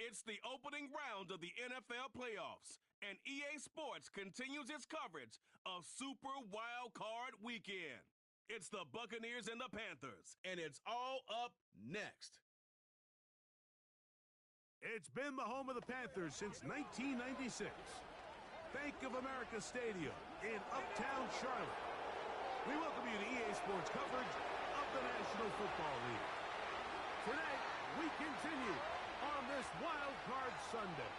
It's the opening round of the NFL playoffs, and EA Sports continues its coverage of Super Wild Card Weekend. It's the Buccaneers and the Panthers, and it's all up next. It's been the home of the Panthers since 1996. Bank of America Stadium in Uptown Charlotte. We welcome you to EA Sports coverage of the National Football League. Today, we continue on this Wild Card Sunday.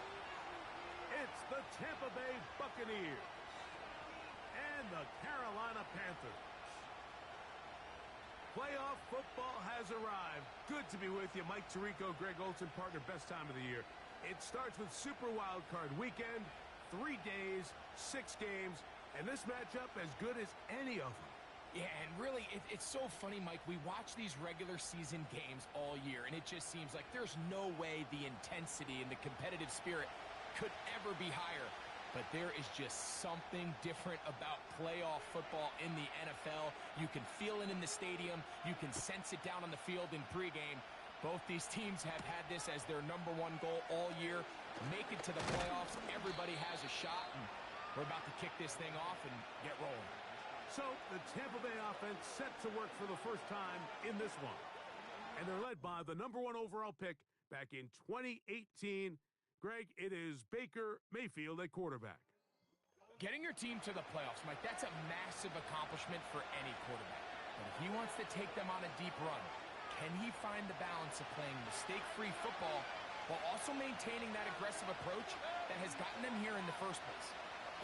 It's the Tampa Bay Buccaneers and the Carolina Panthers. Playoff football has arrived. Good to be with you. Mike Tirico, Greg Olsen, partner, best time of the year. It starts with Super Wild Card Weekend, 3 days, 6 games, and this matchup as good as any of them. Yeah, and really, it's so funny, Mike. We watch these regular season games all year, and it just seems like there's no way the intensity and the competitive spirit could ever be higher. But there is just something different about playoff football in the NFL. You can feel it in the stadium. You can sense it down on the field in pregame. Both these teams have had this as their #1 goal all year. Make it to the playoffs. Everybody has a shot, and we're about to kick this thing off and get rolling. So the Tampa Bay offense set to work for the first time in this one. And they're led by the #1 overall pick back in 2018. Greg, it is Baker Mayfield at quarterback. Getting your team to the playoffs, Mike, that's a massive accomplishment for any quarterback. But if he wants to take them on a deep run, can he find the balance of playing mistake-free football while also maintaining that aggressive approach that has gotten them here in the first place?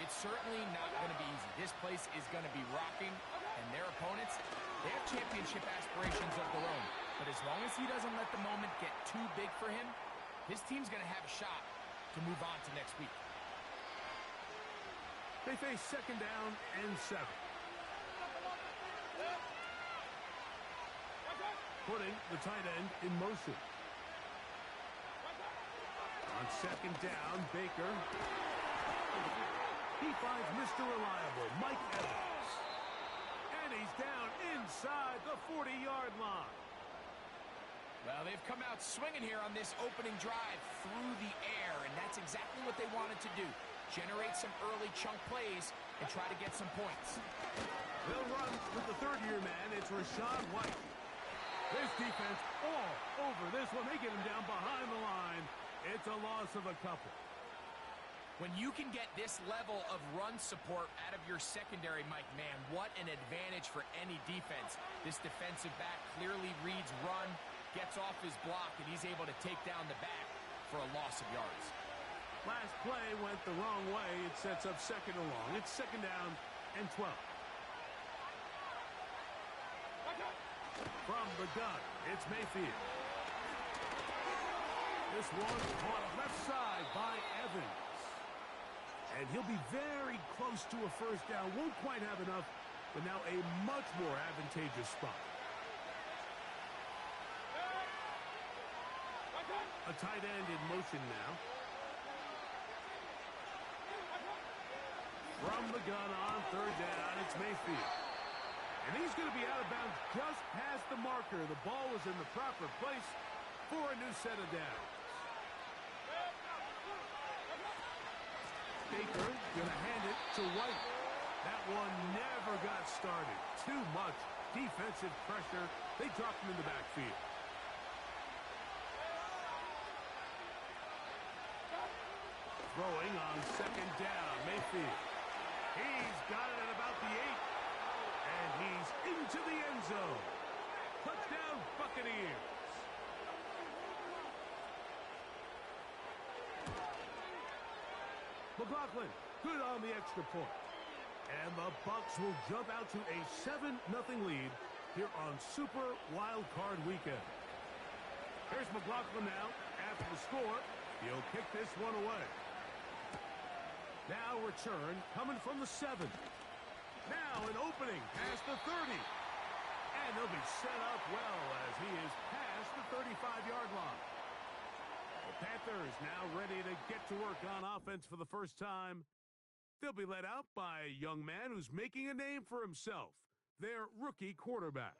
It's certainly not going to be easy. This place is going to be rocking, and their opponents, they have championship aspirations of their own. But as long as he doesn't let the moment get too big for him, his team's going to have a shot to move on to next week. They face 2nd down and 7. Putting the tight end in motion. On 2nd down, Baker. He finds Mr. Reliable, Mike Evans. And he's down inside the 40-yard line. Well, they've come out swinging here on this opening drive through the air, and that's exactly what they wanted to do. Generate some early chunk plays and try to get some points. They'll run with the 3rd-year man. It's Rachaad White. This defense all over this one. They get him down behind the line. It's a loss of a couple. When you can get this level of run support out of your secondary, Mike, man, what an advantage for any defense. This defensive back clearly reads run, gets off his block, and he's able to take down the back for a loss of yards. Last play went the wrong way. It sets up 2nd and long. It's 2nd down and 12. From the gun, it's Mayfield. This one caught left side by Evans. And he'll be very close to a 1st down. Won't quite have enough, but now a much more advantageous spot. A tight end in motion now. From the gun on 3rd down, it's Mayfield. And he's going to be out of bounds just past the marker. The ball was in the proper place for a new set of downs. Baker going to hand it to White. That one never got started. Too much defensive pressure. They dropped him in the backfield. Throwing on 2nd down, Mayfield. He's got it at about the 8. And he's into the end zone. Touchdown, Buccaneers. McLaughlin, good on the extra point. And the Bucs will jump out to a 7-0 lead here on Super Wild Card Weekend. Here's McLaughlin now. After the score, he'll kick this one away. Now return coming from the 7. Now an opening past the 30. And they'll be set up well as he is past the 35-yard line. The Panthers now ready to get to work on offense for the first time. They'll be led out by a young man who's making a name for himself, their rookie quarterback.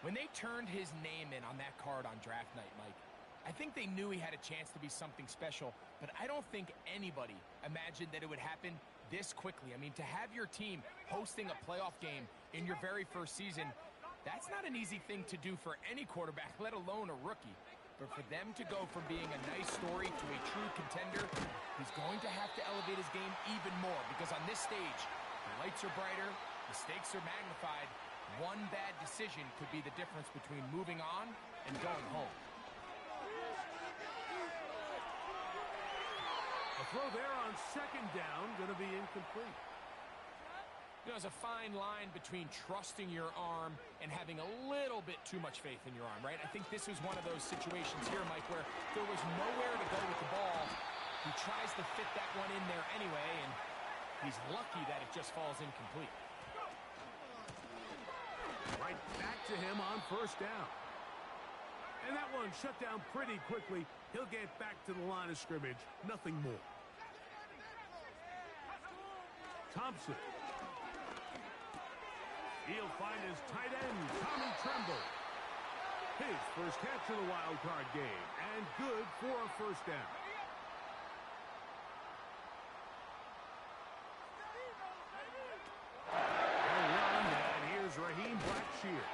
When they turned his name in on that card on draft night, Mike, I think they knew he had a chance to be something special, but I don't think anybody imagined that it would happen this quickly. I mean, to have your team hosting a playoff game in your very first season, that's not an easy thing to do for any quarterback, let alone a rookie. But for them to go from being a nice story to a true contender, he's going to have to elevate his game even more, because on this stage, the lights are brighter, the stakes are magnified. One bad decision could be the difference between moving on and going home. A throw there on second down, going to be incomplete. You know, there's a fine line between trusting your arm and having a little bit too much faith in your arm, right? I think this was one of those situations here, Mike, where there was nowhere to go with the ball. He tries to fit that one in there anyway, and he's lucky that it just falls incomplete. Right back to him on first down. And that one shut down pretty quickly. He'll get back to the line of scrimmage. Nothing more. Thompson. He'll find his tight end, Tommy Tremble. His first catch of the wild card game, and good for a first down. And here's Raheem Blackshear.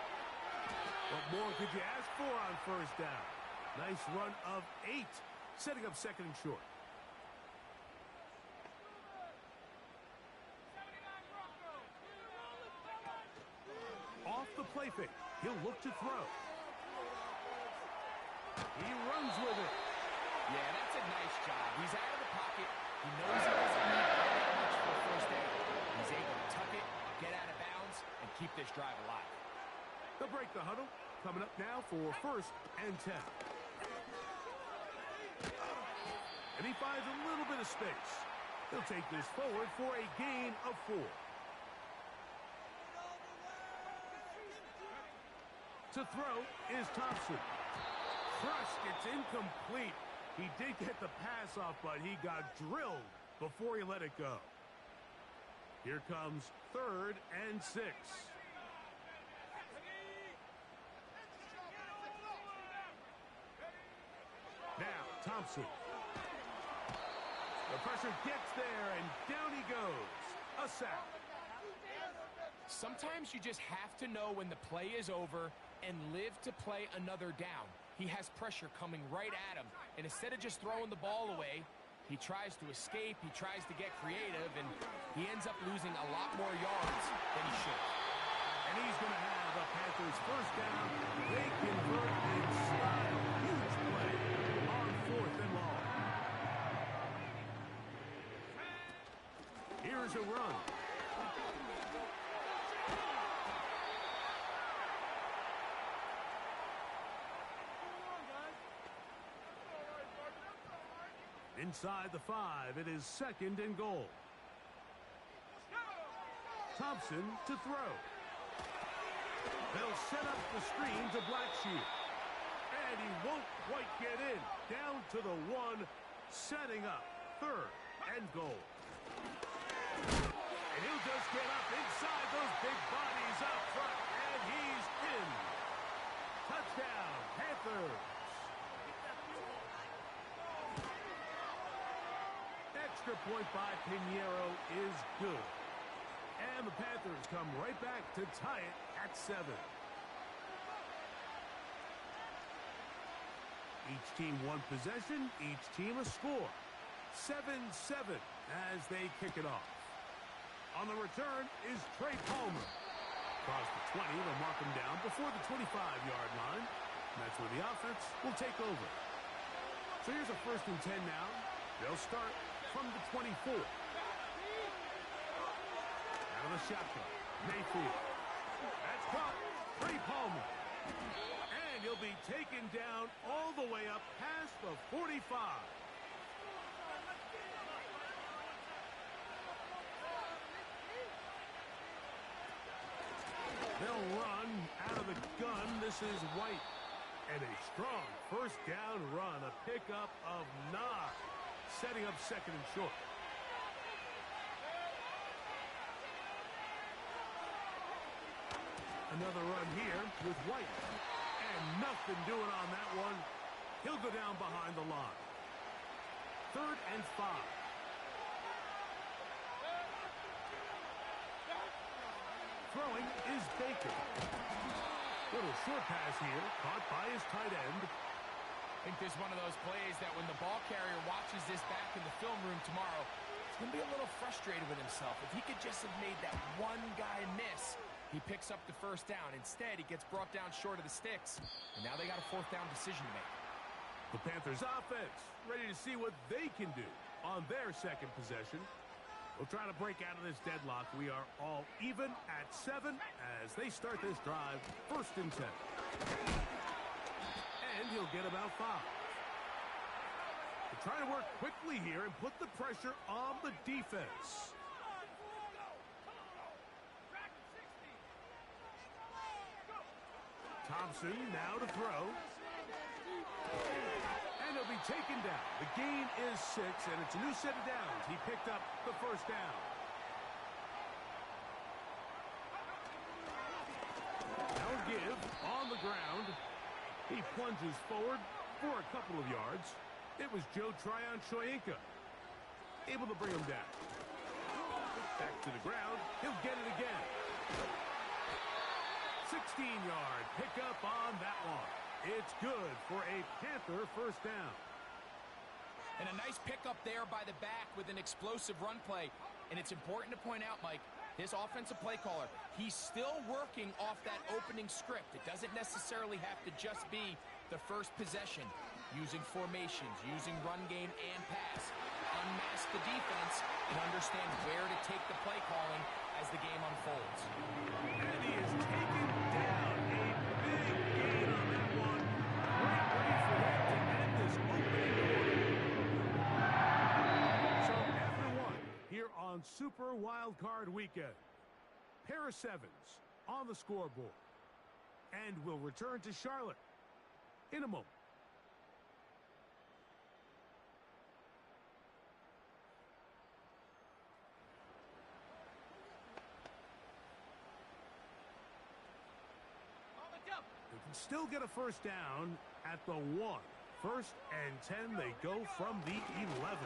What more could you ask for on first down? Nice run of 8, setting up second and short. Off the play fake, he'll look to throw. He runs with it. Yeah, that's a nice job. He's out of the pocket. He knows he doesn't need all that much for a first down. He's able to tuck it, get out of bounds, and keep this drive alive. They'll break the huddle. Coming up now for first and 10. And he finds a little bit of space. He'll take this forward for a gain of 4. To throw is Thompson. Thrust, it's incomplete. He did get the pass off, but he got drilled before he let it go. Here comes third and 6. Now, Thompson. The pressure gets there, and down he goes. A sack. Sometimes you just have to know when the play is over and live to play another down. He has pressure coming right at him, and instead of just throwing the ball away, he tries to escape, he tries to get creative, and he ends up losing a lot more yards than he should. And he's going to have the Panthers first down. They convert in style. Huge play on 4th and long. Here's a run. Inside the 5, it is second and goal. Thompson to throw. They'll set up the screen to Blackshear. And he won't quite get in. Down to the 1, setting up third and goal. And he'll just get up inside those big bodies up front. And he's in. Touchdown, Panthers. Extra point by Pinheiro is good. And the Panthers come right back to tie it at 7. Each team one possession, each team a score. 7-7 as they kick it off. On the return is Trey Palmer. Across the 20, they'll mark him down before the 25-yard line. And that's where the offense will take over. So here's a first and 10 now. They'll start from the 24. Out of the shotgun, Mayfield. That's caught. Trey Palmer. And he'll be taken down all the way up past the 45. They'll run out of the gun. This is White. And a strong first down run. A pickup of 9. Setting up second and short. Another run here with White. And nothing doing on that one. He'll go down behind the line. 3rd and 5. Throwing is Baker. Little short pass here, caught by his tight end. I think this is one of those plays that when the ball carrier watches this back in the film room tomorrow, he's going to be a little frustrated with himself. If he could just have made that one guy miss, he picks up the first down. Instead, he gets brought down short of the sticks, and now they got a 4th down decision to make. The Panthers offense ready to see what they can do on their second possession. We'll try to break out of this deadlock. We are all even at 7 as they start this drive. 1st and 10. And he'll get about 5. They're trying to work quickly here and put the pressure on the defense. Thompson now to throw. And he'll be taken down. The gain is 6, and it's a new set of downs. He picked up the 1st down. Now a give on the ground. He plunges forward for a couple of yards. It was Joe Tryon-Shoyinka able to bring him down. Back to the ground. He'll get it again. 16-yard pickup on that one. It's good for a Panther 1st down. And a nice pickup there by the back with an explosive run play. And it's important to point out, Mike, this offensive play caller, he's still working off that opening script. It doesn't necessarily have to just be the first possession. Using formations, using run game and pass. Unmask the defense and understand where to take the play calling as the game unfolds. And he is taken down. A big gain on that one. Great way for them to end this opening quarter. So after 1 here on Super Wild Card Weekend, pair of 7s on the scoreboard. And we'll return to Charlotte in a moment. Still get a 1st down at the 1. 1st and 10. They go from the 11.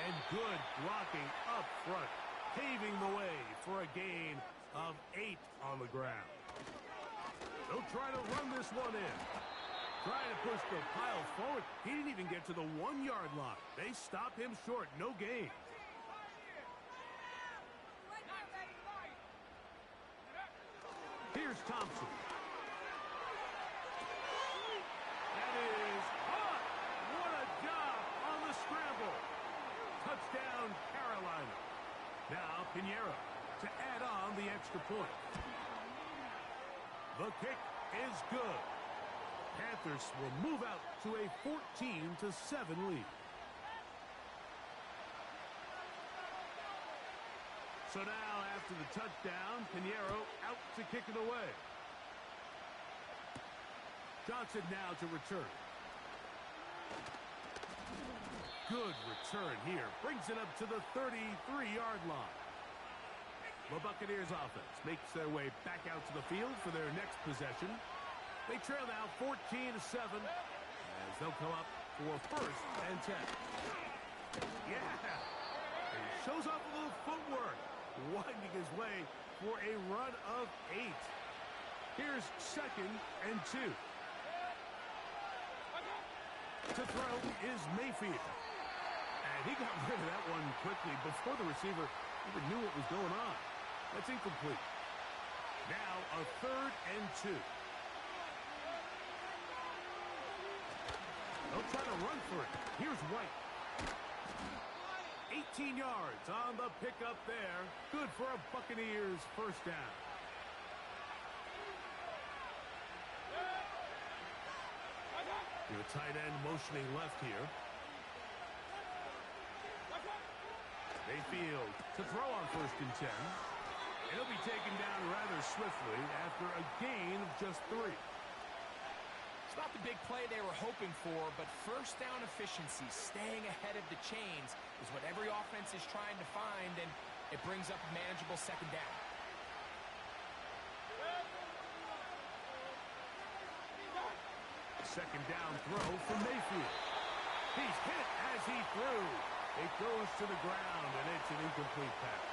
And good blocking up front, paving the way for a gain of 8 on the ground. They'll try to run this one in. Trying to push the pile forward. He didn't even get to the 1-yard line. They stop him short. No gain. Here's Thompson. That is caught. What a job on the scramble. Touchdown, Carolina. Now Pinheiro to add on the extra point. The kick is good. Panthers will move out to a 14-7 lead. So now, after the touchdown, Pinheiro out to kick it away. Johnson now to return. Good return here. Brings it up to the 33-yard line. The Buccaneers offense makes their way back out to the field for their next possession. They trail now 14-7 as they'll come up for 1st and 10. Yeah! He shows off a little footwork, winding his way for a run of 8. Here's 2nd and 2. To throw is Mayfield. And he got rid of that one quickly before the receiver even knew what was going on. That's incomplete. Now a 3rd and 2. They'll try to run for it. Here's White. 18 yards on the pickup there. Good for a Buccaneers 1st down. Your tight end motioning left here. Mayfield to throw on 1st and 10. He'll be taken down rather swiftly after a gain of just 3. It's not the big play they were hoping for, but 1st down efficiency, staying ahead of the chains, is what every offense is trying to find, and it brings up a manageable 2nd down. second down throw from Mayfield. He's hit as he threw. It goes to the ground, and it's an incomplete pass.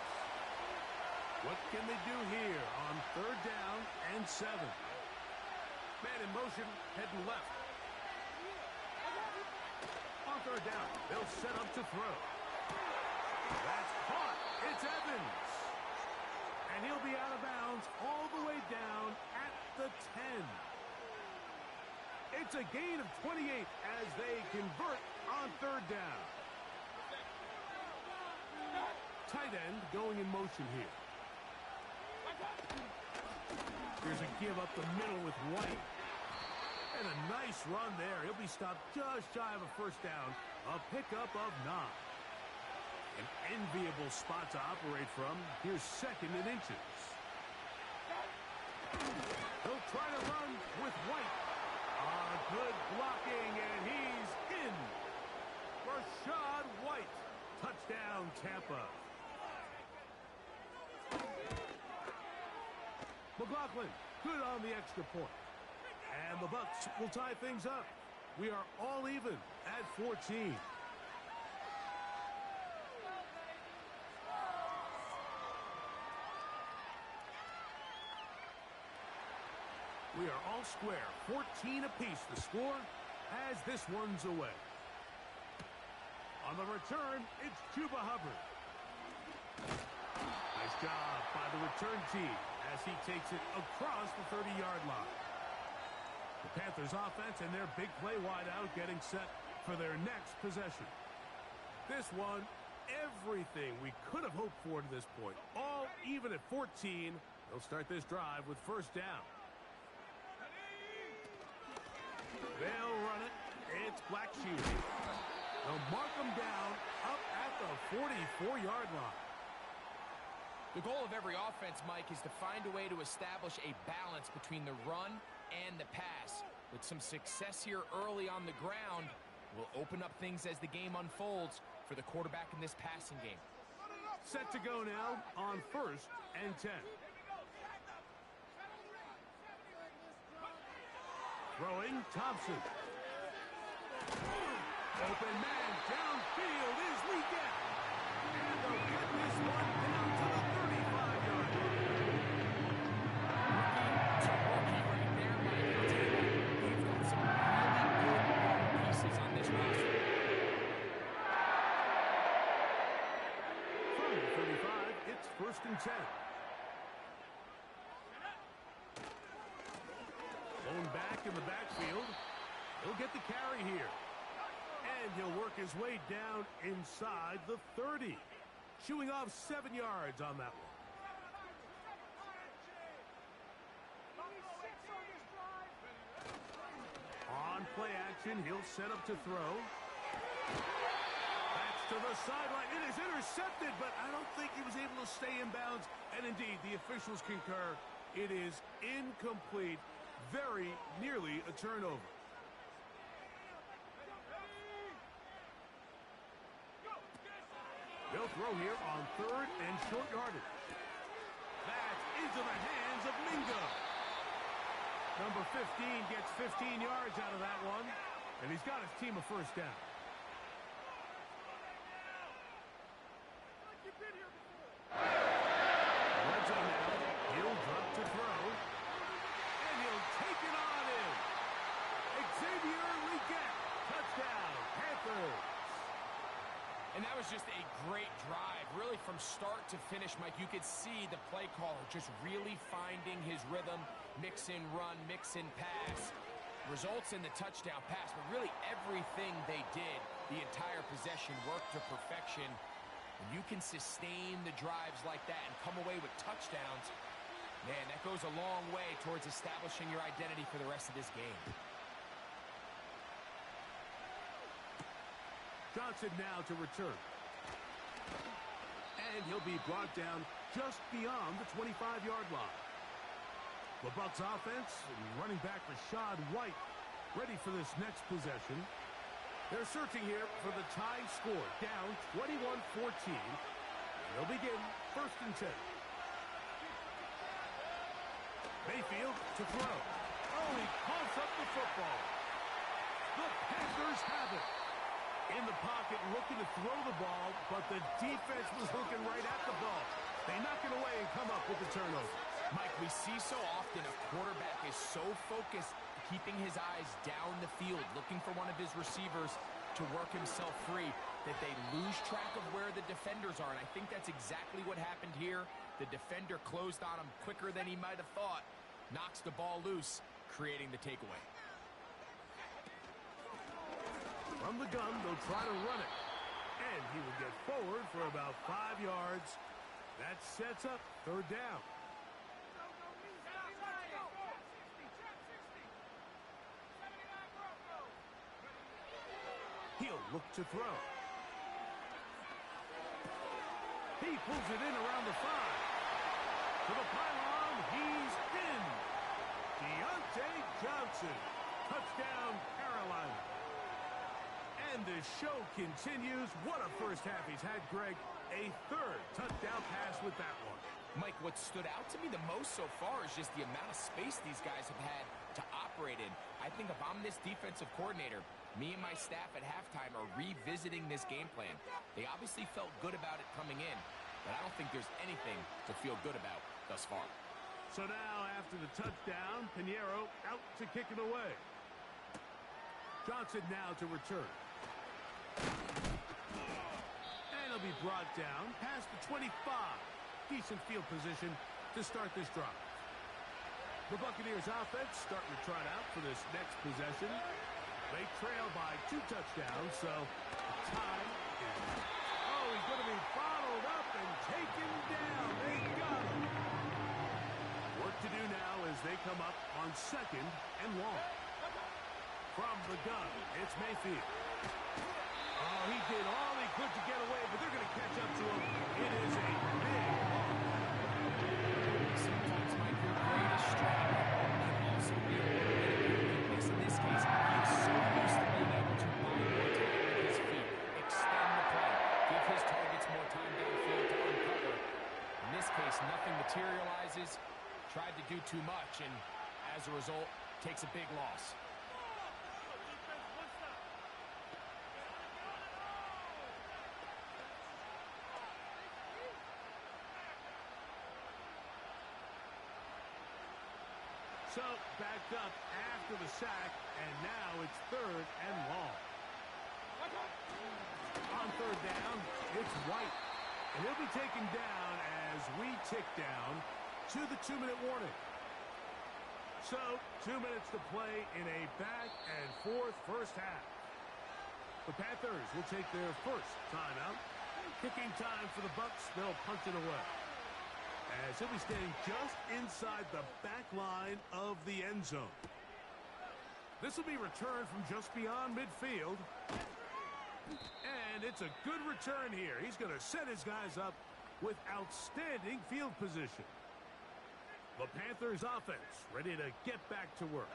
What can they do here on third down and 7? Man in motion, heading left. On third down, they'll set up to throw. That's caught. It's Evans. And he'll be out of bounds all the way down at the 10. It's a gain of 28 as they convert on third down. Tight end going in motion here. Here's a give up the middle with White. And a nice run there. He'll be stopped just shy of a first down. A pickup of 9. An enviable spot to operate from. Here's second and inches. He'll try to run with White. Good blocking, and he's in. Rachaad White. Touchdown, Tampa. McLaughlin, good on the extra point. And the Bucs will tie things up. We are all even at 14. We are all square, 14 apiece the score as this one's away. On the return, it's Chuba Hubbard. Nice job by the return team as he takes it across the 30-yard line. The Panthers offense and their big play wideout getting set for their next possession. This one, everything we could have hoped for to this point. All even at 14. They'll start this drive with first down. They'll run it. It's Black shooting. They'll mark them down up at the 44-yard line. The goal of every offense, Mike, is to find a way to establish a balance between the run and the pass. With some success here early on the ground, will open up things as the game unfolds for the quarterback in this passing game. Set to go now on first and 10. Throwing, Thompson. Open man downfield is Legette. And they'll get this one down to the 35-yard line. Rookie right there, Mike. I'll tell you what, they've got some really good pieces on this roster. From the 35, it's first and 10. Lone back in the backfield. He'll get the carry here. And he'll work his way down inside the 30. Shooing off 7 yards on that one. On play action, he'll set up to throw. That's to the sideline. It is intercepted, but I don't think he was able to stay in bounds. And indeed, the officials concur. It is incomplete. Very nearly a turnover. They'll throw here on third and short yardage. That's into the hands of Mingo. Number 15 gets 15 yards out of that one, and he's got his team a first down. Red zone now. He'll drop to throw. And he'll take it on in. Xavier Legette. Touchdown, Panthers. And that was just a great drive. Really from start to finish, Mike, you could see the play caller just really finding his rhythm. Mix in run, mix in pass. Results in the touchdown pass, but really everything they did, the entire possession worked to perfection. When you can sustain the drives like that and come away with touchdowns, man, that goes a long way towards establishing your identity for the rest of this game. Johnson now to return. And he'll be brought down just beyond the 25-yard line. The Bucs offense and running back Rachaad White ready for this next possession. They're searching here for the tie score, down 21-14. They'll begin first and 10. Mayfield to throw. Oh, he pumps up the football. The Panthers have it. In the pocket, looking to throw the ball, but the defense was looking right at the ball. They knock it away and come up with the turnover. Mike, we see so often a quarterback is so focused, keeping his eyes down the field, looking for one of his receivers to work himself free, that they lose track of where the defenders are. And I think that's exactly what happened here. The defender closed on him quicker than he might have thought, knocks the ball loose, creating the takeaway. From the gun, they'll try to run it. And he will get forward for about 5 yards. That sets up third down. He'll look to throw. He pulls it in around the 5. To the pylon, he's in. Deontay Johnson. Touchdown, Carolina. And the show continues. What a first half he's had, Greg. A third touchdown pass with that one. Mike, what stood out to me the most so far is just the amount of space these guys have had to operate in. I think if I'm this defensive coordinator, me and my staff at halftime are revisiting this game plan. They obviously felt good about it coming in, but I don't think there's anything to feel good about thus far. So now, after the touchdown, Pinheiro out to kick it away. Johnson now to return. And he'll be brought down past the 25. Decent field position to start this drive. The Buccaneers offense starting to trot out for this next possession. They trail by 2 touchdowns, so time is... Oh, he's going to be bottled up and taken down. They got him. Work to do now as they come up on 2nd and long. From the gun, it's Mayfield. Oh, he did all he could to get away, but they're going to catch up to him. It is a big loss. Sometimes, Mike, your greatest strength can also be a little bit of your weakness. In this case, he is so used to being able to buy more time with his feet, extend the play, give his targets more time downfield to uncover. In this case, nothing materializes, tried to do too much, and as a result, takes a big loss. So, backed up after the sack, and now it's 3rd and long. On 3rd down, it's White. And he'll be taken down as we tick down to the 2-minute warning. So, 2 minutes to play in a back-and-forth first half. The Panthers will take their first timeout. Kicking time for the Bucs. They'll punt it away, as he'll be staying just inside the back line of the end zone. This will be returned from just beyond midfield. And it's a good return here. He's going to set his guys up with outstanding field position. The Panthers offense ready to get back to work.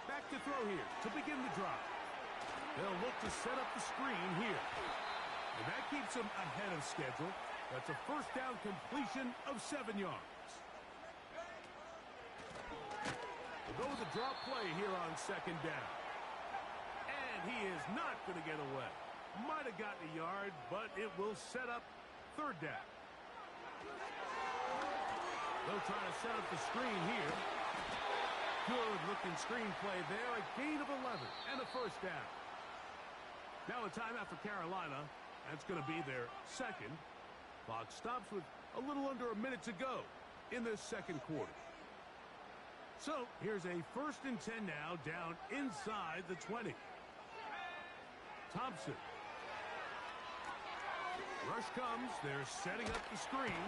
Back to throw here to begin the drive. They'll look to set up the screen here. And that keeps them ahead of schedule. That's a first down completion of 7 yards. We'll go with a drop play here on 2nd down. And he is not going to get away. Might have gotten a yard, but it will set up 3rd down. They'll try to set up the screen here. Good looking screen play there. A gain of 11 and a first down. Now a timeout for Carolina. That's going to be their 2nd. Clock stops with a little under a minute to go in the 2nd quarter. So here's a 1st and 10 now, down inside the 20. Thompson. Rush comes. They're setting up the screen.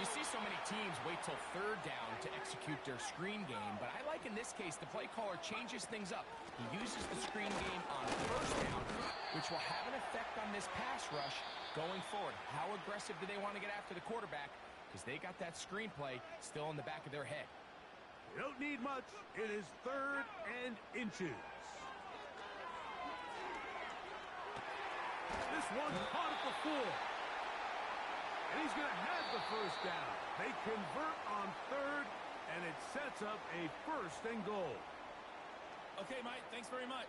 You see so many teams wait till 3rd down to execute their screen game, but I like in this case the play caller changes things up. He uses the screen game on 1st down, which will have an effect on this pass rush going forward. How aggressive do they want to get after the quarterback? Because they got that screenplay still in the back of their head. You don't need much. It is 3rd and inches. This one caught at the 4. And he's going to have the first down. They convert on 3rd, and it sets up a 1st and goal. Okay, Mike, thanks very much.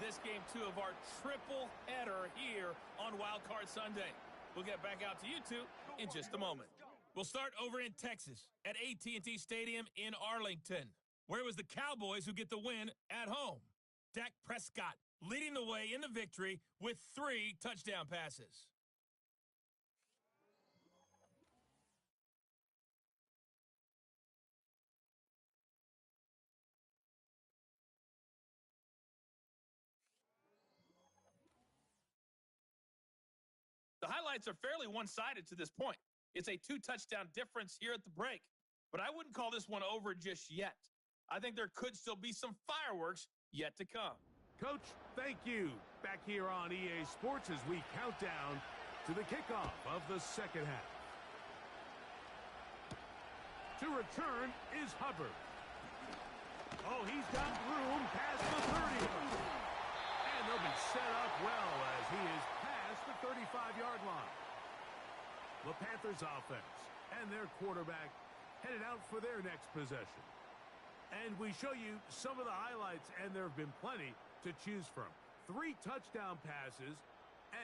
This game 2 of our triple header here on Wild Card Sunday. We'll get back out to you two in just a moment. We'll start over in Texas at AT&T Stadium in Arlington, where it was the Cowboys who get the win at home. Dak Prescott leading the way in the victory with 3 touchdown passes. The highlights are fairly one-sided to this point. It's a 2-touchdown difference here at the break, but I wouldn't call this one over just yet. I think there could still be some fireworks yet to come. Coach, thank you. Back here on EA Sports as we count down to the kickoff of the second half. To return is Hubbard. Oh, he's got room past the 30. And they'll be set up well as he is past the 35-yard line. The Panthers offense and their quarterback headed out for their next possession. And we show you some of the highlights, and there have been plenty to choose from. 3 touchdown passes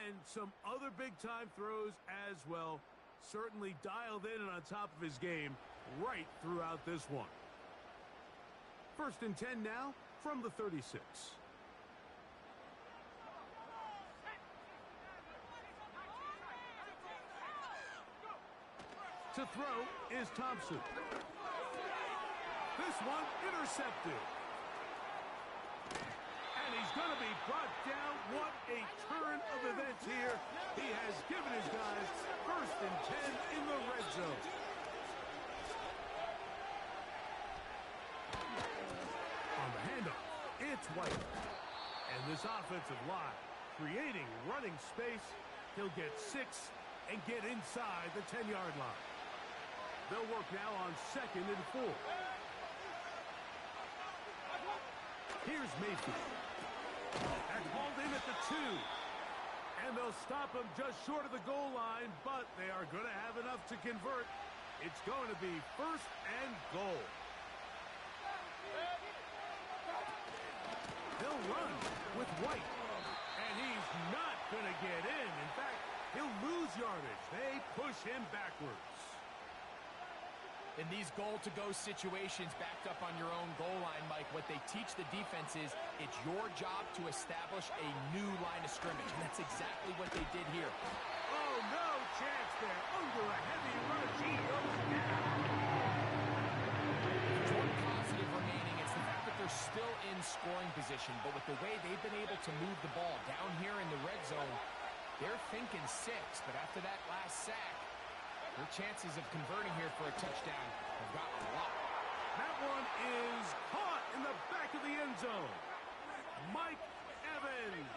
and some other big-time throws as well. Certainly dialed in and on top of his game right throughout this one. 1st and 10 now from the 36. To throw is Thompson. This one intercepted. And he's going to be brought down. What a turn of events here. He has given his guys 1st and 10 in the red zone. On the handoff, it's White. And this offensive line creating running space. He'll get 6 and get inside the 10-yard line. They'll work now on 2nd and 4. Here's Mayfield. That's hauled in at the 2. And they'll stop him just short of the goal line, but they are going to have enough to convert. It's going to be 1st and goal. He'll run with White. And he's not going to get in. In fact, he'll lose yardage. They push him backwards. In these goal-to-go situations backed up on your own goal line, Mike, what they teach the defense is it's your job to establish a new line of scrimmage, and that's exactly what they did here. Oh, no chance there. Under a heavy rush, he goes down. There's one positive remaining. It's the fact that they're still in scoring position, but with the way they've been able to move the ball down here in the red zone, they're thinking 6, but after that last sack, their chances of converting here for a touchdown have gotten a lot. That one is caught in the back of the end zone. Mike Evans.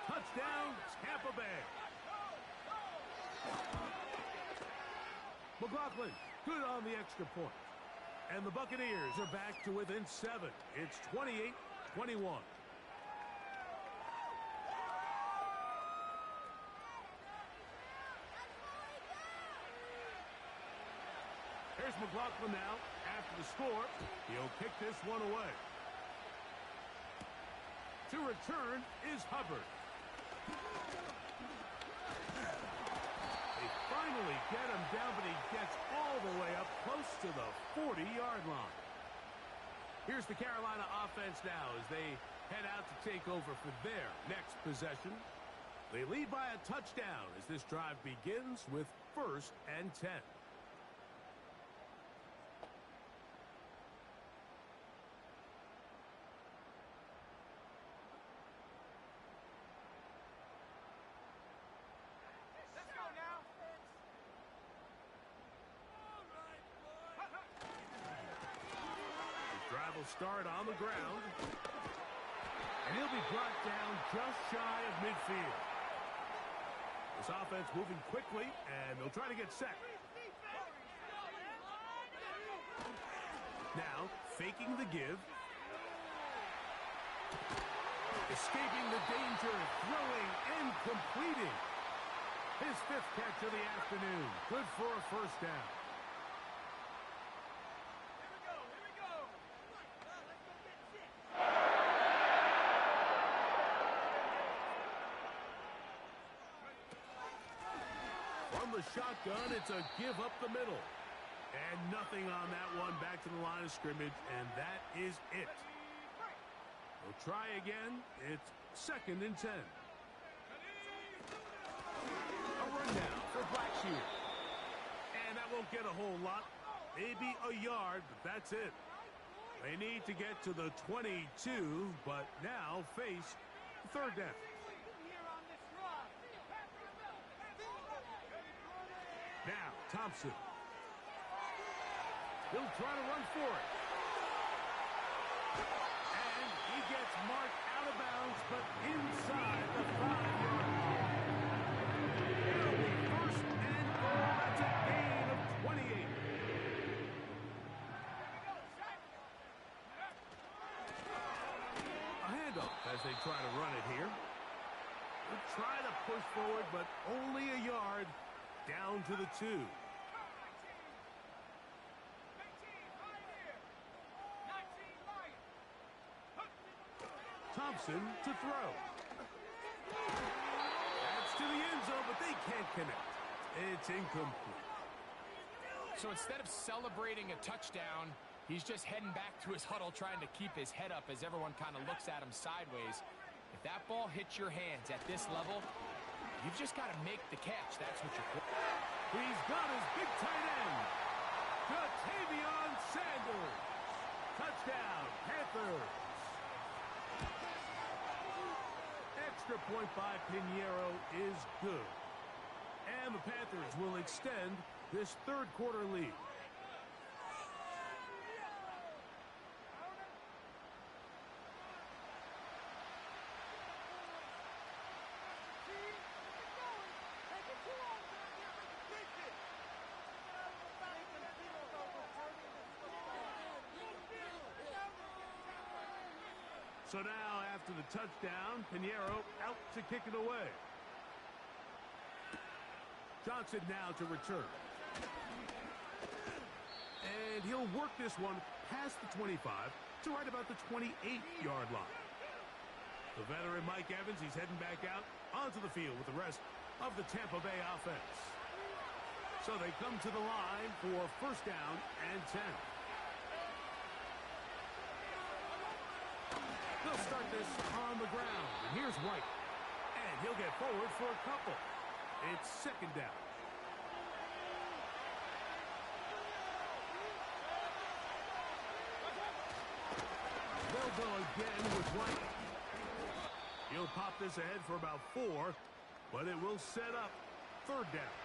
Touchdown, Tampa Bay. McLaughlin, good on the extra point. And the Buccaneers are back to within 7. It's 28-21. Here's McLaughlin now. After the score, he'll kick this one away. To return is Hubbard. They finally get him down, but he gets all the way up close to the 40-yard line. Here's the Carolina offense now as they head out to take over for their next possession. They lead by a touchdown as this drive begins with 1st and 10. Start on the ground, and he'll be brought down just shy of midfield. This offense moving quickly, and they'll try to get set. Now, faking the give. Escaping the danger, throwing and completing. His 5th catch of the afternoon. Good for a 1st down. the shotgun. It's a give up the middle. And nothing on that one. Back to the line of scrimmage, and that is it. They'll try again. It's 2nd and 10. A rundown for Blackshear. And that won't get a whole lot. Maybe a yard, but that's it. They need to get to the 22, but now face 3rd down. Now, Thompson. He'll try to run for it. And he gets marked out of bounds, but inside the 5-yard line. It'll be 1st and goal. That's a gain of 28. A handoff as they try to run it here. They'll try to push forward, but only a yard down to the 2. Thompson to throw. That's to the end zone, but they can't connect. It's incomplete. So instead of celebrating a touchdown, he's just heading back to his huddle trying to keep his head up as everyone kind of looks at him sideways. If that ball hits your hands at this level, you've just got to make the catch. That's what you're... He's got his big tight end, Ja'Tavion Sanders. Touchdown, Panthers. Extra point by Pinheiro is good. And the Panthers will extend this 3rd quarter lead. So now, after the touchdown, Pinheiro out to kick it away. Johnson now to return. And he'll work this one past the 25 to right about the 28-yard line. The veteran Mike Evans, he's heading back out onto the field with the rest of the Tampa Bay offense. So they come to the line for 1st down and 10. They'll start this on the ground. And here's White. And he'll get forward for a couple. It's 2nd down. They'll go again with White. He'll pop this ahead for about 4, but it will set up 3rd down.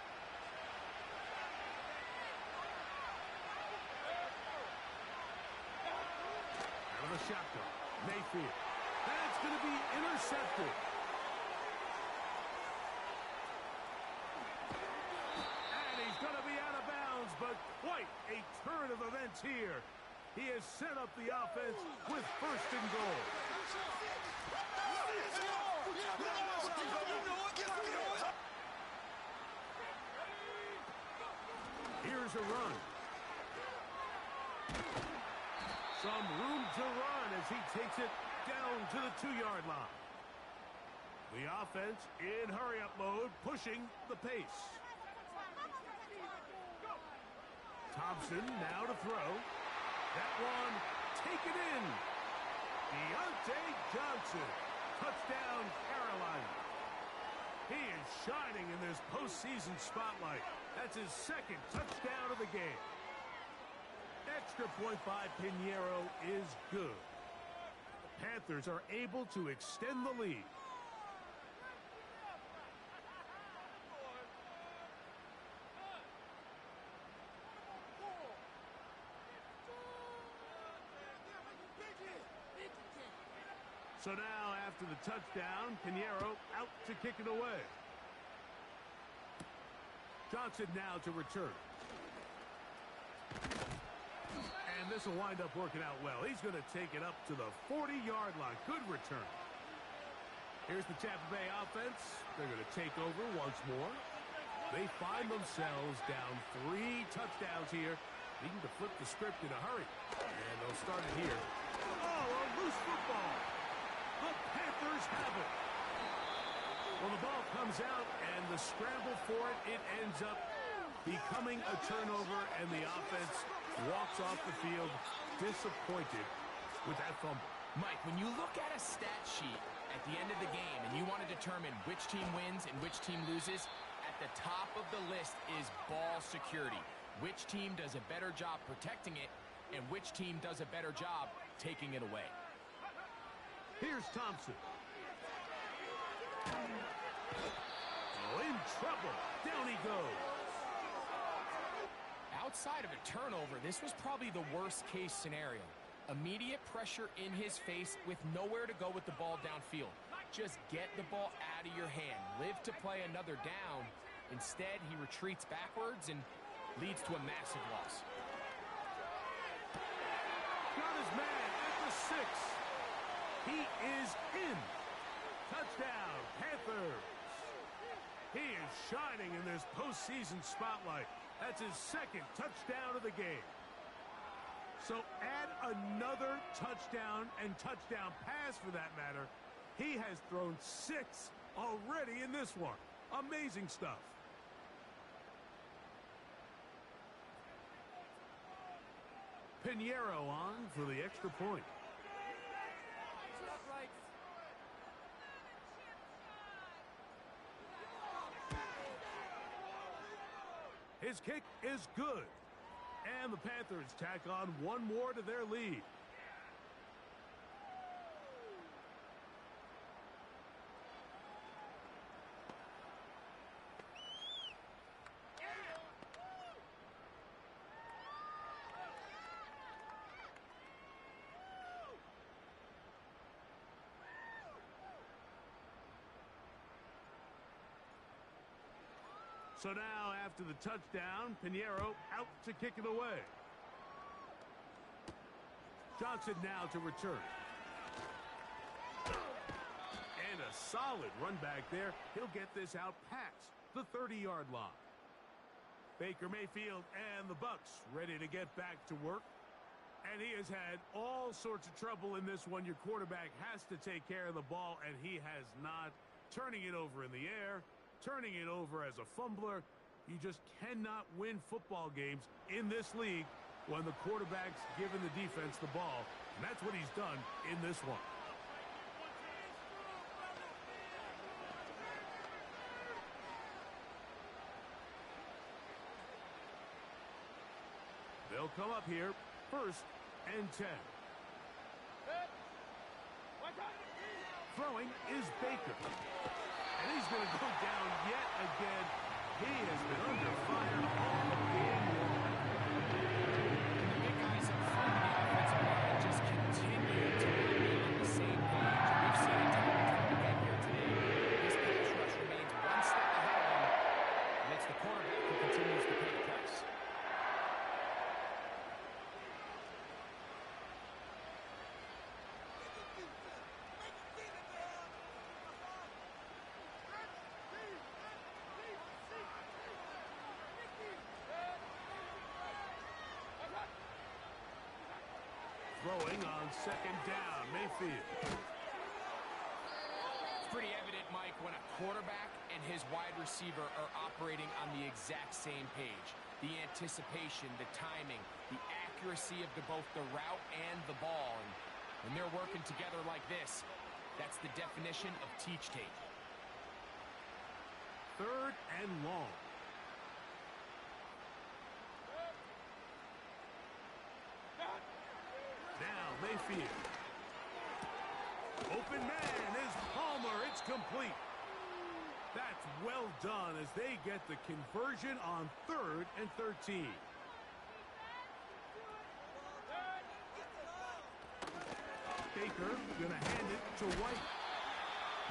Out of the shotgun. Mayfield. That's going to be intercepted. And he's going to be out of bounds, but quite a turn of events here. He has set up the offense with 1st and goal. Here's a run. Some room to run as he takes it down to the 2-yard line. The offense in hurry-up mode, pushing the pace. Thompson now to throw. That one taken in. Deontay Johnson. Touchdown, Carolina. He is shining in this postseason spotlight. That's his 2nd touchdown of the game. Extra point by Pinheiro is good. The Panthers are able to extend the lead. So now, after the touchdown, Pinheiro out to kick it away. Johnson now to return. And this will wind up working out well. He's going to take it up to the 40-yard line. Good return. Here's the Tampa Bay offense. They're going to take over once more. They find themselves down 3 touchdowns here, needing to flip the script in a hurry. And they'll start it here. Oh, a loose football. The Panthers have it. Well, the ball comes out, and the scramble for it ends up becoming a turnover, and the offense walks off the field disappointed with that fumble. Mike, when you look at a stat sheet at the end of the game and you want to determine which team wins and which team loses, at the top of the list is ball security. Which team does a better job protecting it, and which team does a better job taking it away. Here's Thompson. Oh, in trouble. Down he goes. Outside of a turnover, this was probably the worst case scenario. Immediate pressure in his face with nowhere to go with the ball downfield. Just get the ball out of your hand. Live to play another down. Instead, he retreats backwards and leads to a massive loss. Got his man at the 6. He is in. Touchdown, Panthers. He is shining in this postseason spotlight. That's his second touchdown of the game. So add another touchdown and touchdown pass for that matter. He has thrown 6 already in this one. Amazing stuff. Pinheiro on for the extra point. His kick is good. And the Panthers tack on one more to their lead. So now, after the touchdown, Pinheiro out to kick it away. Johnson now to return. And a solid run back there. He'll get this out past the 30-yard line. Baker Mayfield and the Bucs ready to get back to work. And he has had all sorts of trouble in this one. Your quarterback has to take care of the ball, and he has not. Turning it over in the air. Turning it over as a fumbler. You just cannot win football games in this league when the quarterback's giving the defense the ball. And that's what he's done in this one. They'll come up here, 1st and 10. Throwing is Baker. And he's going to go down yet again. He has been under fire all game long. The big guys up front in the offensive line just continue to be on the same page. We've seen it time and time again here today. This pass rush remains one step ahead of him, and it's the quarterback who continues to pay the price. Throwing on 2nd down, Mayfield. It's pretty evident, Mike, when a quarterback and his wide receiver are operating on the exact same page. The anticipation, the timing, the accuracy of both the route and the ball. And when they're working together like this, that's the definition of teach tape. 3rd and long. Now Mayfield. Open man is Palmer. It's complete. That's well done as they get the conversion on 3rd and 13. Baker gonna hand it to White.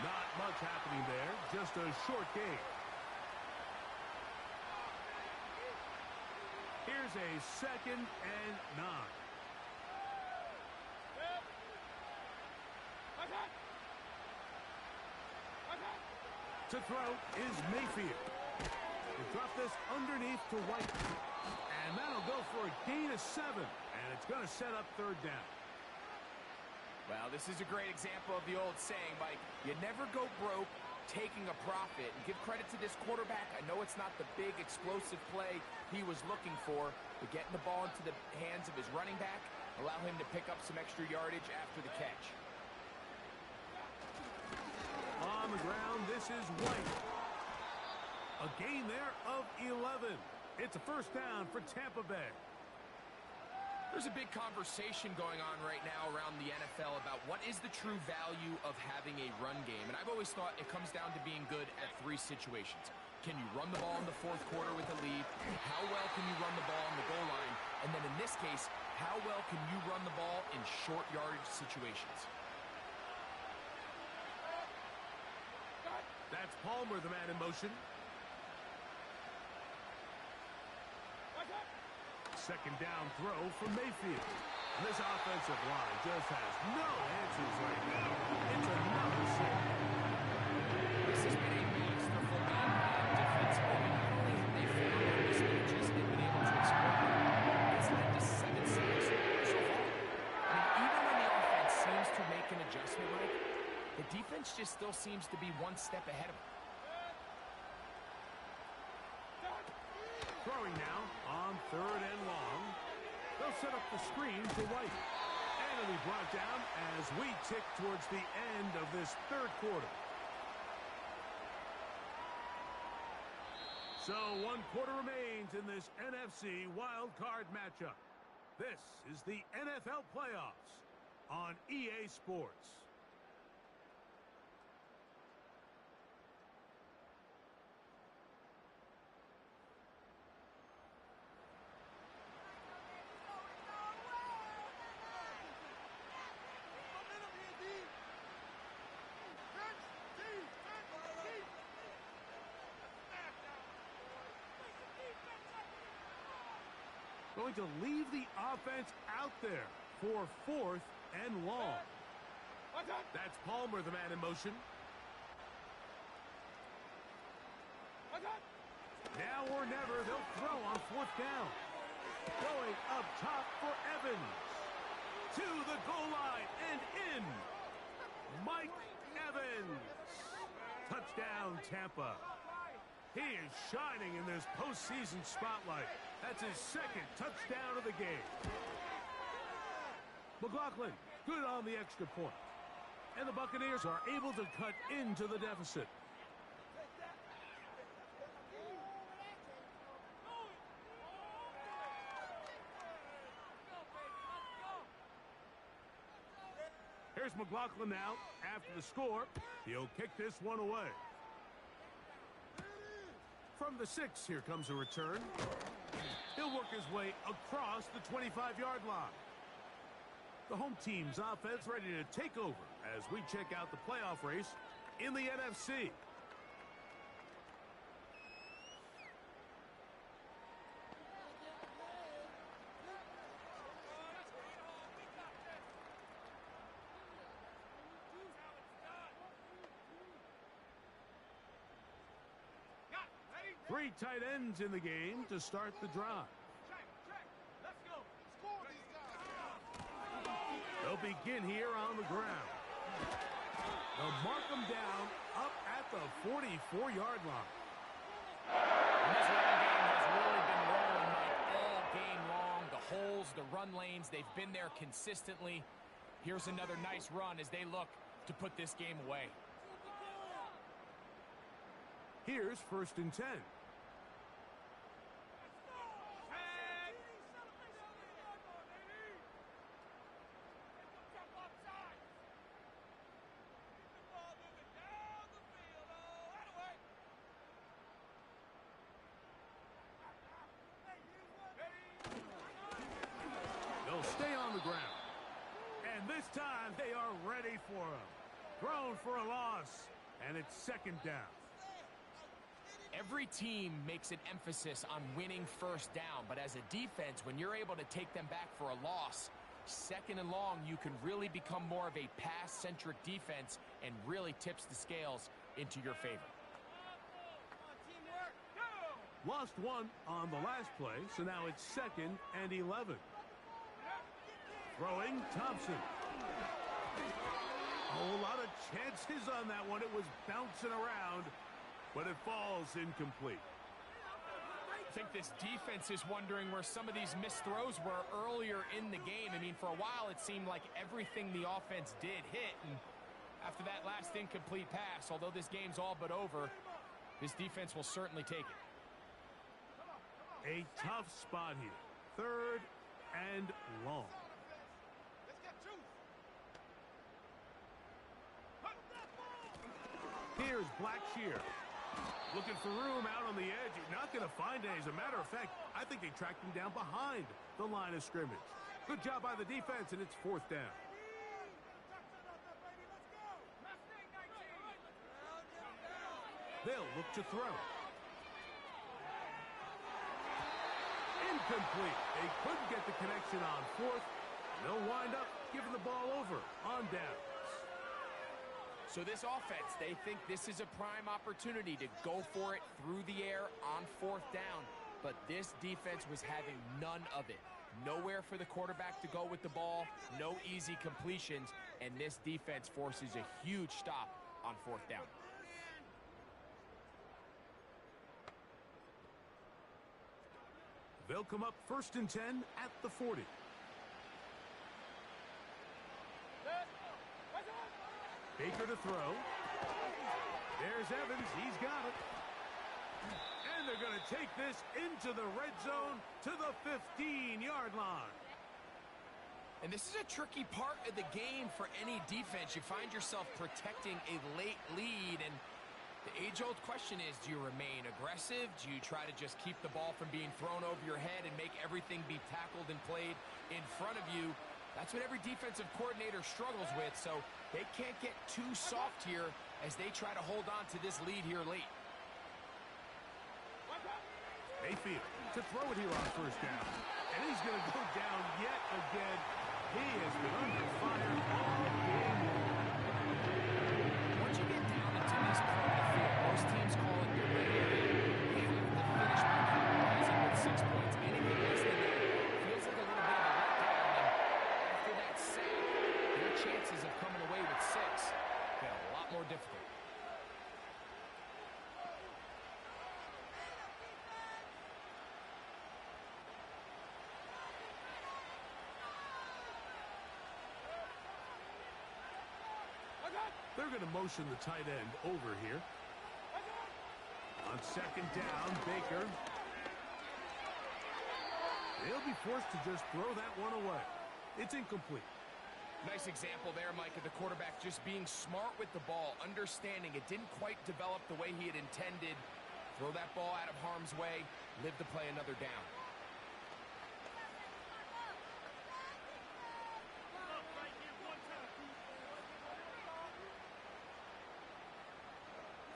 Not much happening there. Just a short gain. Here's a 2nd and 9. To throw is Mayfield. They drop this underneath to White. And that'll go for a gain of 7. And it's going to set up 3rd down. Well, this is a great example of the old saying, Mike, you never go broke taking a profit. And give credit to this quarterback. I know it's not the big explosive play he was looking for, but getting the ball into the hands of his running back, allow him to pick up some extra yardage after the catch. On the ground, this is White. A gain there of 11. It's a first down for Tampa Bay. There's a big conversation going on right now around the NFL about what is the true value of having a run game. And I've always thought it comes down to being good at three situations. Can you run the ball in the fourth quarter with a lead? How well can you run the ball on the goal line? And then in this case, how well can you run the ball in short yardage situations? That's Palmer, the man in motion. Second down throw from Mayfield. This offensive line just has no answers right now. It's another sack. This has been a masterful game plan defensively. Not only have they found their mismatches and been able to exploit them, it's led to 7 sacks so far. I mean, even when the offense seems to make an adjustment, Mike, the defense just still seems to be one step ahead of them. Throwing now on third and long. They'll set up the screen to White. And it'll be brought down as we tick towards the end of this third quarter. So 1 quarter remains in this NFC Wild Card matchup. This is the NFL playoffs on EA Sports. Going to leave the offense out there for 4th and long. That's Palmer, the man in motion. Now or never, they'll throw on 4th down. Going up top for Evans. To the goal line and in. Mike Evans. Touchdown, Tampa. He is shining in this postseason spotlight. That's his 2nd touchdown of the game. McLaughlin, good on the extra point. And the Buccaneers are able to cut into the deficit. Here's McLaughlin now after the score. He'll kick this one away. From the 6, here comes a return. He'll work his way across the 25-yard line. The home team's offense ready to take over as we check out the playoff race in the NFC. Three tight ends in the game to start the drive. They'll begin here on the ground. They'll mark them down up at the 44-yard line. And this running game has really been rolling, Mike, all game long. The holes, the run lanes, they've been there consistently. Here's another nice run as they look to put this game away. Here's 1st and 10. They'll stay on the ground. And this time they are ready for him. Thrown for a loss. And it's 2nd down. Every team makes an emphasis on winning first down, but as a defense, when you're able to take them back for a loss, 2nd and long, you can really become more of a pass-centric defense and really tips the scales into your favor. Lost 1 on the last play, so now it's 2nd and 11. Throwing, Thompson. Oh, a lot of chances on that one. It was bouncing around, but it falls incomplete. I think this defense is wondering where some of these missed throws were earlier in the game. I mean, for a while, it seemed like everything the offense did hit. And after that last incomplete pass, although this game's all but over, this defense will certainly take it. A tough spot here. 3rd and long. Here's Blackshear. Looking for room out on the edge. You're not going to find it. As a matter of fact, I think they tracked him down behind the line of scrimmage. Good job by the defense, and it's 4th down. They'll look to throw. Incomplete. They couldn't get the connection on 4th. They'll wind up giving the ball over on downs. So this offense, they think this is a prime opportunity to go for it through the air on 4th down. But this defense was having none of it. Nowhere for the quarterback to go with the ball, no easy completions, and this defense forces a huge stop on 4th down. They'll come up 1st and 10 at the 40. Baker to throw. There's Evans. He's got it. And they're going to take this into the red zone to the 15-yard line. And this is a tricky part of the game for any defense. You find yourself protecting a late lead, and the age-old question is, do you remain aggressive? Do you try to just keep the ball from being thrown over your head and make everything be tackled and played in front of you? That's what every defensive coordinator struggles with, so they can't get too soft here as they try to hold on to this lead here late. Mayfield to throw it here on 1st down. And he's going to go down yet again. He has been under fire all game long. Once you get down into this part of the field, most teams call it the red area. They have to finish by capitalizing with 6 points. Anything less than that feels like a little bit of a letdown. And after that sack, their chances of coming away with 6 get a lot more difficult. They're going to motion the tight end over here. On 2nd down, Baker. They'll be forced to just throw that one away. It's incomplete. Nice example there, Mike, of the quarterback just being smart with the ball, understanding it didn't quite develop the way he had intended. Throw that ball out of harm's way, live to play another down.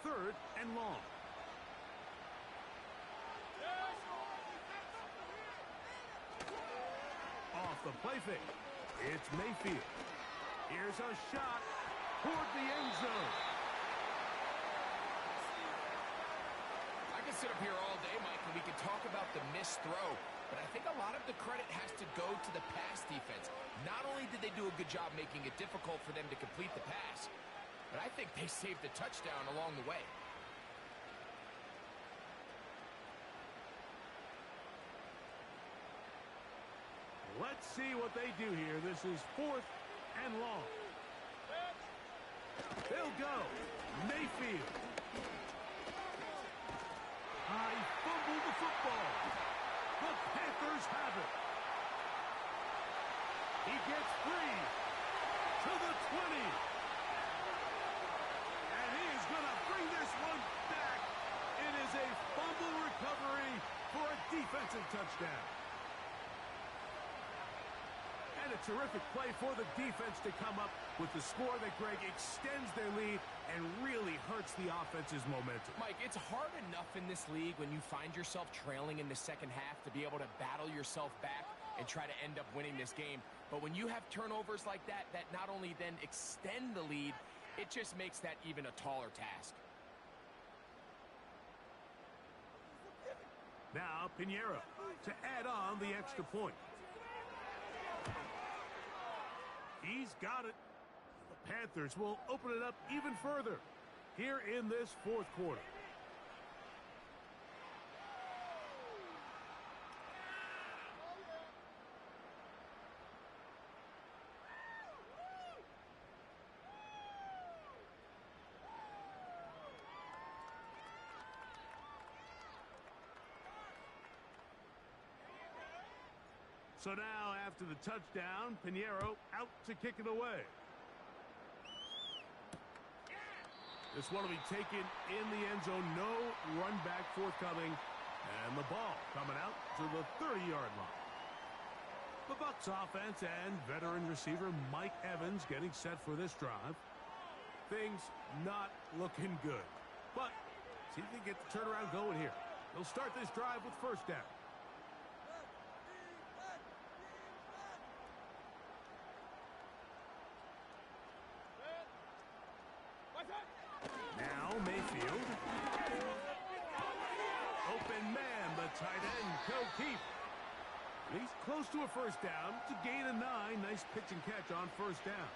Third and long. Off the play fake. It's Mayfield. Here's a shot toward the end zone. I could sit up here all day, Mike, and we could talk about the missed throw, but I think a lot of the credit has to go to the pass defense. Not only did they do a good job making it difficult for them to complete the pass, but I think they saved the touchdown along the way. Let's see what they do here. This is 4th and long. They'll go. Mayfield. He fumbled the football. The Panthers have it. He gets free to the 20. And he is going to bring this one back. It is a fumble recovery for a defensive touchdown. And a terrific play for the defense to come up with the score that, Greg, extends their lead and really hurts the offense's momentum. Mike, it's hard enough in this league when you find yourself trailing in the second half to be able to battle yourself back and try to end up winning this game. But when you have turnovers like that, that not only then extend the lead, it just makes that even a taller task. Now, Pinheiro to add on the extra point. He's got it. The Panthers will open it up even further here in this fourth quarter. So now, after the touchdown, Pinheiro out to kick it away. This one will be taken in the end zone. No run back forthcoming. And the ball coming out to the 30-yard line. The Bucs offense and veteran receiver Mike Evans getting set for this drive. Things not looking good. But see if they get the turnaround going here. They'll start this drive with first down. Now Mayfield. Open man, the tight end, O'Keefe. He's close to a first down. It's a gain of 9. Nice pitch and catch on first down.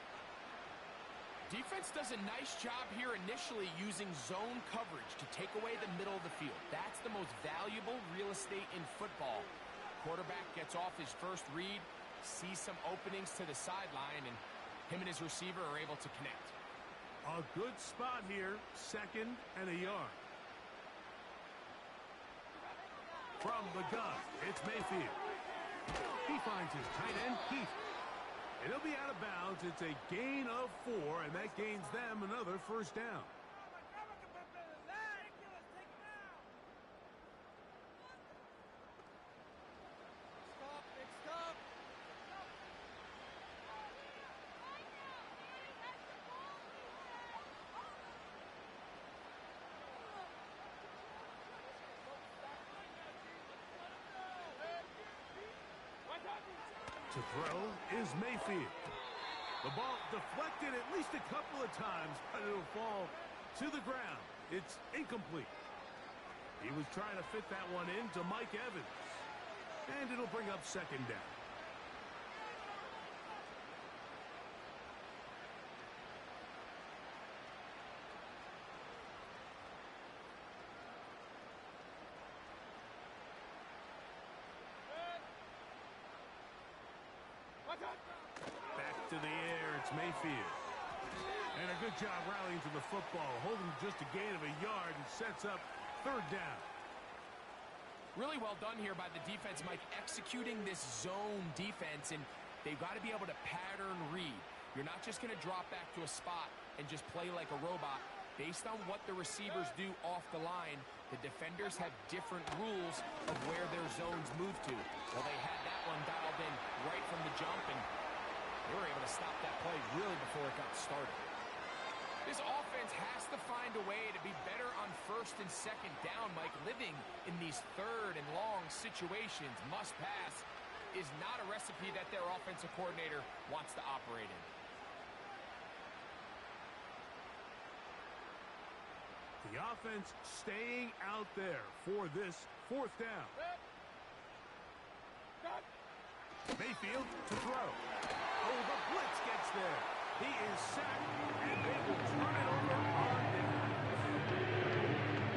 Defense does a nice job here initially using zone coverage to take away the middle of the field. That's the most valuable real estate in football. Quarterback gets off his first read, sees some openings to the sideline, and him and his receiver are able to connect. A good spot here, 2nd and a yard. From the gun, it's Mayfield. He finds his tight end, Keith. And he'll be out of bounds. It's a gain of 4, and that gains them another first down. To throw is Mayfield. The ball deflected at least a couple of times, but it'll fall to the ground. It's incomplete. He was trying to fit that one in to Mike Evans. And it'll bring up second down. Back to the air, it's Mayfield. And a good job rallying to the football, holding just a gain of a yard and sets up third down. Really well done here by the defense, Mike, executing this zone defense, and they've got to be able to pattern read. You're not just going to drop back to a spot and just play like a robot. Based on what the receivers do off the line, the defenders have different rules of where their zones move to. Well, they had that one dialed in right from the jump, and they were able to stop that play really before it got started. This offense has to find a way to be better on first and second down, Mike. Living in these third and long situations, must pass, is not a recipe that their offensive coordinator wants to operate in. The offense staying out there for this fourth down. Mayfield to throw. Oh, the blitz gets there. He is sacked, and they will turn it over on downs.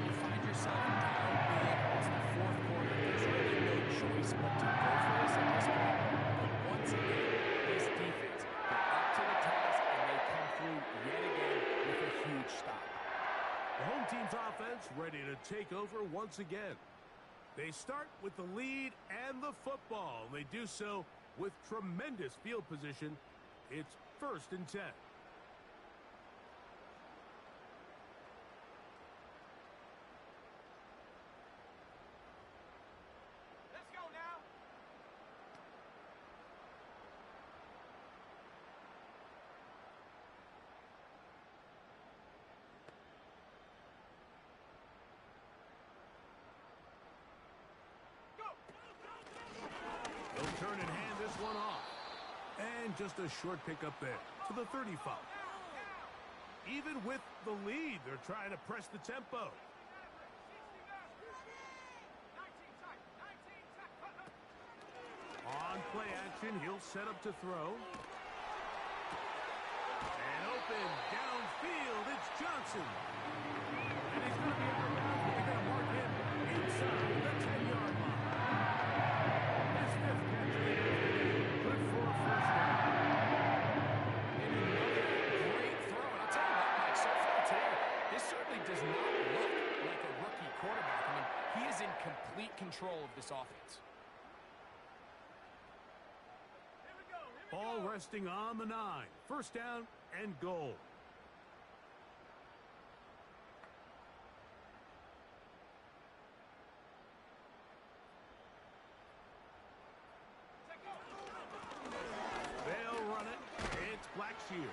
You find yourself down big. It's the fourth quarter. There's really no choice but to go for this at this point. But once again, this defense, they're up to the task, and they come through yet again with a huge stop. The home team's offense ready to take over once again. They start with the lead and the football. They do so with tremendous field position. It's 1st and 10. Let's go now. They'll turn and hand this one off. And just a short pickup there to the 35. Even with the lead, they're trying to press the tempo. On play action, he'll set up to throw. And open and downfield. It's Johnson. And he's going to be out of bounds, but they're going to mark him inside the 10-yard line. His fifth catch of the afternoon. Good for a first down. And another great throw. And I'll tell you what, Mike, so far today, this certainly does not look like a rookie quarterback. I mean, he is in complete control of this offense. Ball resting on the 9. First down and goal. They'll run it. It's Blackshear.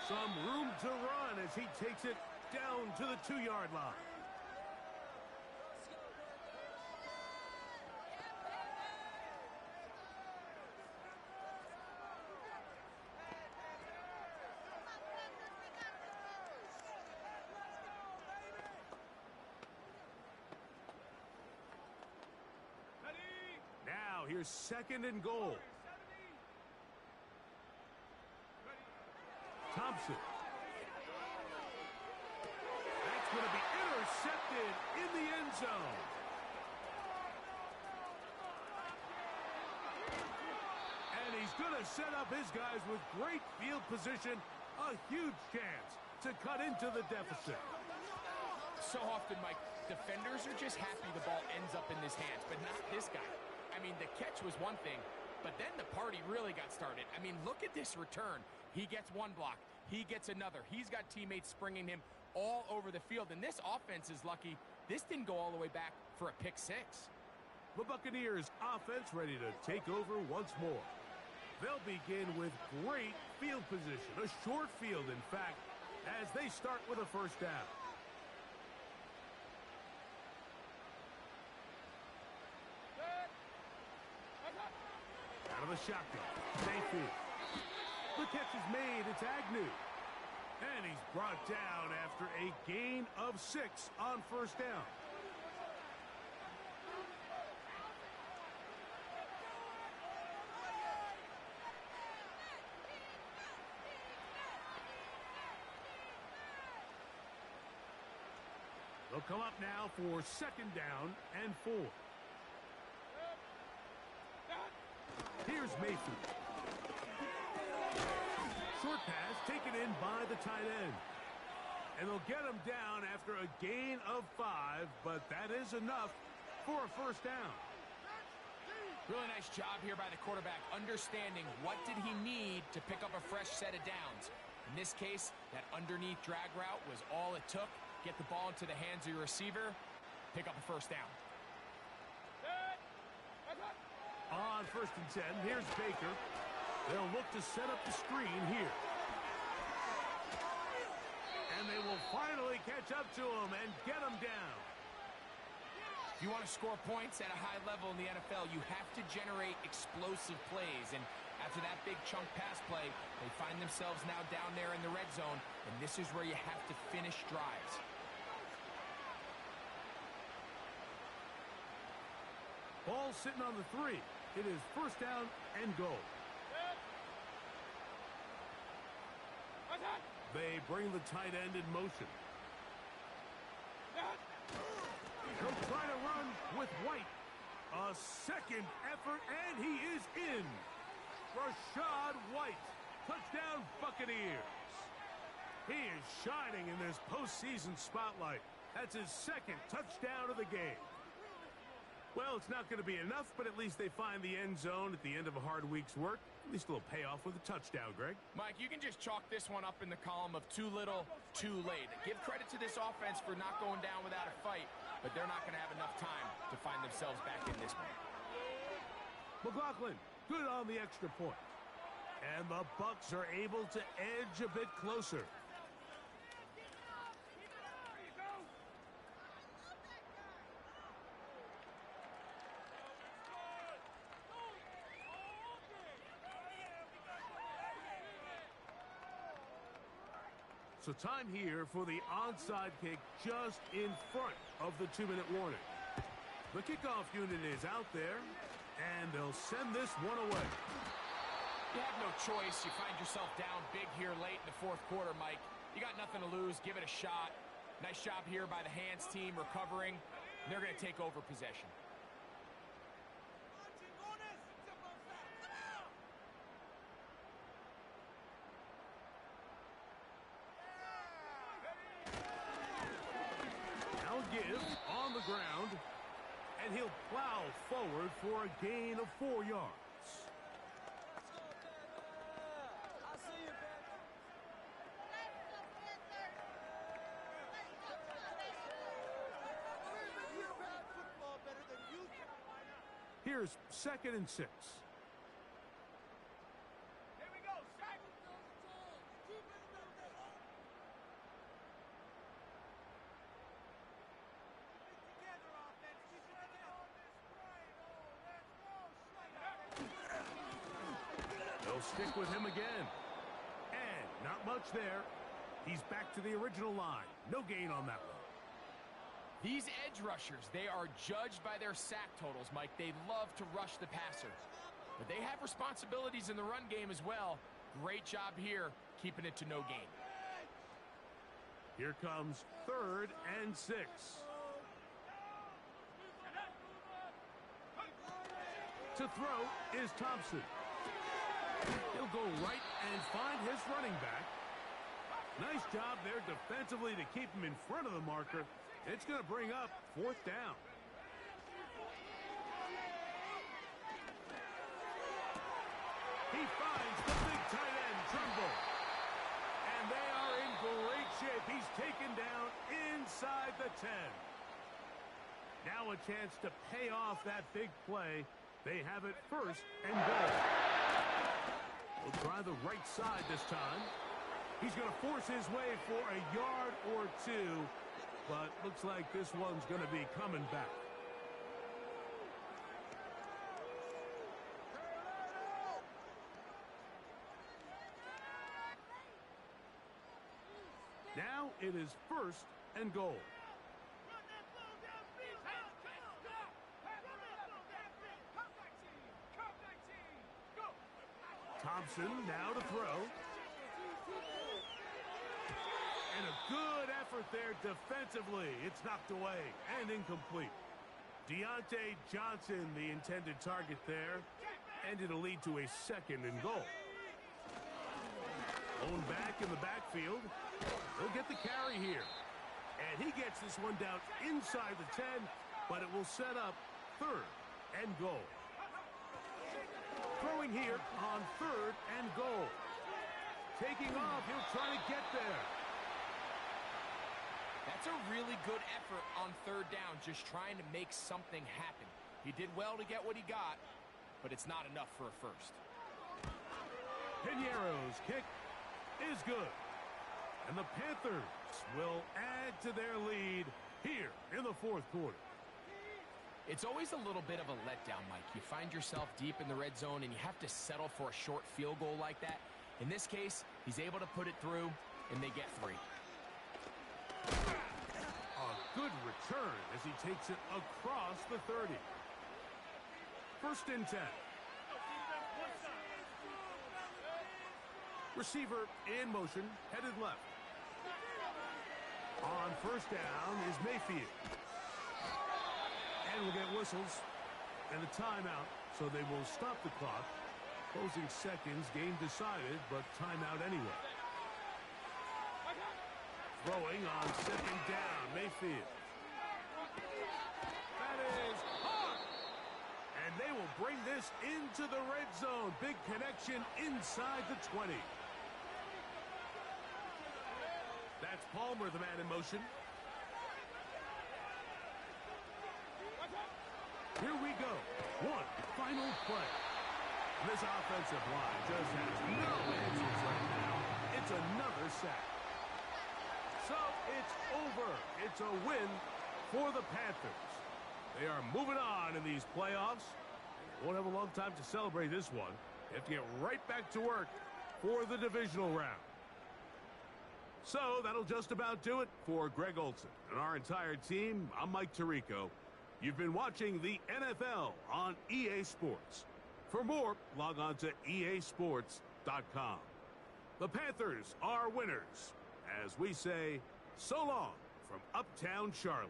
Some room to run as he takes it down to the 2-yard line. Now here's second and goal. Thompson. That's going to be intercepted in the end zone. And he's going to set up his guys with great field position. A huge chance to cut into the deficit. So often, Mike, defenders are just happy the ball ends up in his hands, but not this guy. I mean, the catch was one thing, but then the party really got started. I mean, look at this return. He gets one block. He gets another. He's got teammates springing him all over the field, and this offense is lucky this didn't go all the way back for a pick six. The Buccaneers offense ready to take over once more. They'll begin with great field position, a short field, in fact, as they start with a first down. Out of the shotgun. Mayfield. The catch is made. It's Agnew. And he's brought down after a gain of 6 on first down. They'll come up now for second down and 4. Here's Mayfield. Short pass taken in by the tight end. And they'll get him down after a gain of 5, but that is enough for a first down. Really nice job here by the quarterback, understanding what did he need to pick up a fresh set of downs. In this case, that underneath drag route was all it took. Get the ball into the hands of your receiver, pick up a first down. On first and 10, here's Baker. They'll look to set up the screen here. And they will finally catch up to him and get him down. If you want to score points at a high level in the NFL, you have to generate explosive plays. And after that big chunk pass play, they find themselves now down there in the red zone. And this is where you have to finish drives. Ball sitting on the 3. It is first down and goal. They bring the tight end in motion. He'll try to run with White. A second effort, and he is in. Rachaad White. Touchdown, Buccaneers. He is shining in this postseason spotlight. That's his second touchdown of the game. Well, it's not going to be enough, but at least they find the end zone at the end of a hard week's work. At least a little payoff with a touchdown, Greg. Mike, you can just chalk this one up in the column of too little, too late. Give credit to this offense for not going down without a fight, but they're not going to have enough time to find themselves back in this one. McLaughlin, good on the extra point. And the Bucs are able to edge a bit closer. So time here for the onside kick just in front of the 2-minute warning. The kickoff unit is out there, and they'll send this one away. You have no choice. You find yourself down big here late in the fourth quarter, Mike. You got nothing to lose. Give it a shot. Nice job here by the hands team recovering. They're going to take over possession. Now give on the ground, and he'll plow forward for a gain of 4 yards. Here's 2nd and 6. Here we go, Shaq. They'll stick with him again. And not much there. He's back to the original line. No gain on that one. These edge rushers, they are judged by their sack totals, Mike. They love to rush the passer. But they have responsibilities in the run game as well. Great job here, keeping it to no gain. Here comes 3rd and 6. To throw is Thompson. He'll go right and find his running back. Nice job there defensively to keep him in front of the marker. It's going to bring up 4th down. He finds the big tight end, Trumbull. And they are in great shape. He's taken down inside the 10. Now a chance to pay off that big play. They have it 1st and goal. We'll try the right side this time. He's going to force his way for a yard or 2. But looks like this one's going to be coming back. Now it is 1st and goal. Thompson now to throw. And a good effort there defensively. It's knocked away and incomplete. Deontay Johnson, the intended target there, and it'll lead to a 2nd and goal. Owned back in the backfield. He'll get the carry here. And he gets this one down inside the 10, but it will set up 3rd and goal. Throwing here on 3rd and goal. Taking off, he'll try to get there. That's a really good effort on 3rd down, just trying to make something happen. He did well to get what he got, but it's not enough for a 1st. Piñeiro's kick is good. And the Panthers will add to their lead here in the 4th quarter. It's always a little bit of a letdown, Mike. You find yourself deep in the red zone, and you have to settle for a short field goal like that. In this case, he's able to put it through, and they get 3. A good return as he takes it across the 30. 1st and 10. Receiver in motion, headed left. On 1st down is Mayfield. And we'll get whistles and a timeout, so they will stop the clock. Closing seconds, game decided, but timeout anyway. Throwing on 2nd down, Mayfield. That is hard. And they will bring this into the red zone. Big connection inside the 20. That's Palmer, the man in motion. Here we go. One final play. This offensive line just has no answers right now. It's another sack. So it's over. It's a win for the Panthers. They are moving on in these playoffs. Won't have a long time to celebrate this one. They have to get right back to work for the divisional round. So that'll just about do it for Greg Olsen and our entire team. I'm Mike Tirico. You've been watching the NFL on EA Sports. For more, log on to easports.com. The Panthers are winners. As we say, so long from Uptown Charlotte.